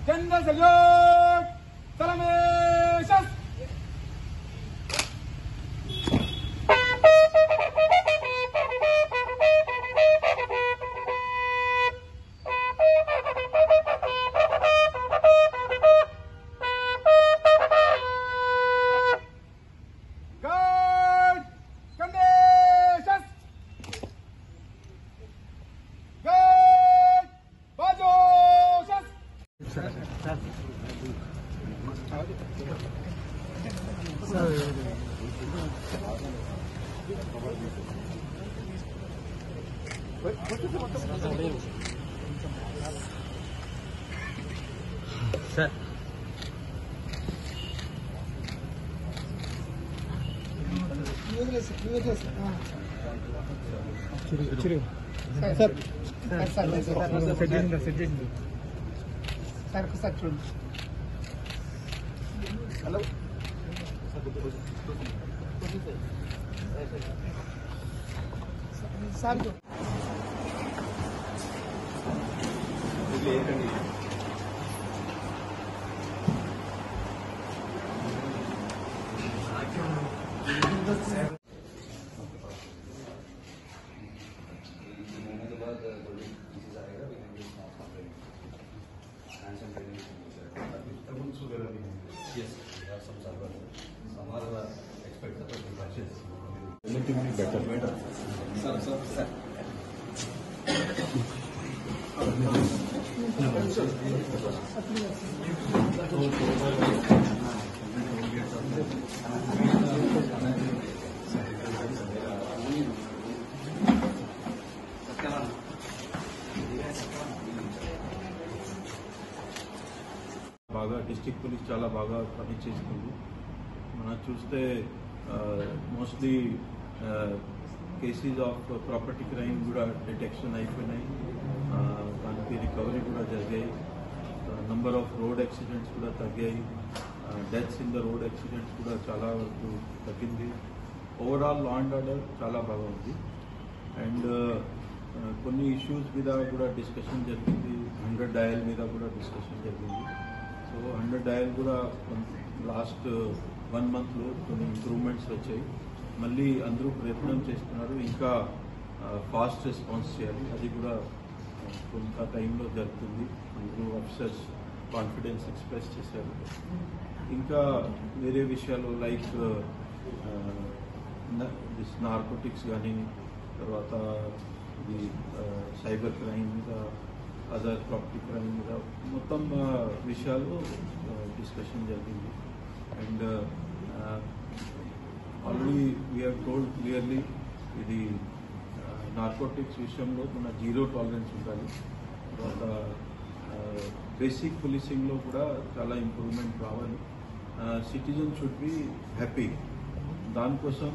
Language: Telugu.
General salute! Salamation! Guard conditions! Guard positions! Sir. Hello. Hello. Yes, we have some servers. Some are expected to be purchased. Relatively better. Sir. బాగా డిస్ట్రిక్ట్ పోలీస్ చాలా బాగా పనిచేస్తుంది. మనం చూస్తే mostly cases of property crime కూడా డిటెక్షన్ అయిపోయినాయి, దానికి రికవరీ కూడా జరిగాయి. నంబర్ ఆఫ్ రోడ్ యాక్సిడెంట్స్ కూడా తగ్గాయి, deaths in the road accidents కూడా చాలా వరకు తగ్గింది. ఓవరాల్ లా అండ్ ఆర్డర్ చాలా బాగా ఉంది. అండ్ కొన్ని ఇష్యూస్ మీద కూడా డిస్కషన్ జరిగింది. 100 డయల్ మీద కూడా డిస్కషన్ జరిగింది. సో 100 డయల్ కూడా లాస్ట్ 1 monthలో కొన్ని ఇంప్రూవ్మెంట్స్ వచ్చాయి. మళ్ళీ అందరూ ప్రయత్నం చేస్తున్నారు, ఇంకా ఫాస్ట్ రెస్పాన్స్ చేయాలి. అది కూడా కొంత టైంలో జరుగుతుంది. అందరూ ఆఫీసర్స్ కాన్ఫిడెన్స్ ఎక్స్ప్రెస్ చేశారు. ఇంకా వేరే విషయాలు లైక్ నార్కోటిక్స్ కానీ, తర్వాత ఇది సైబర్ క్రైమ్ మీద, అదర్ ప్రాపర్టీ క్రైమ్ మీద మొత్తం విషయాలు డిస్కషన్ జరిగింది. And already we have told clearly ఇది నార్కోటిక్స్ విషయంలో మన జీరో టాలరెన్స్ ఉండాలి. తర్వాత బేసిక్ పోలీసింగ్లో కూడా చాలా ఇంప్రూవ్మెంట్ కావాలి. Citizen should be happy. దానికోసం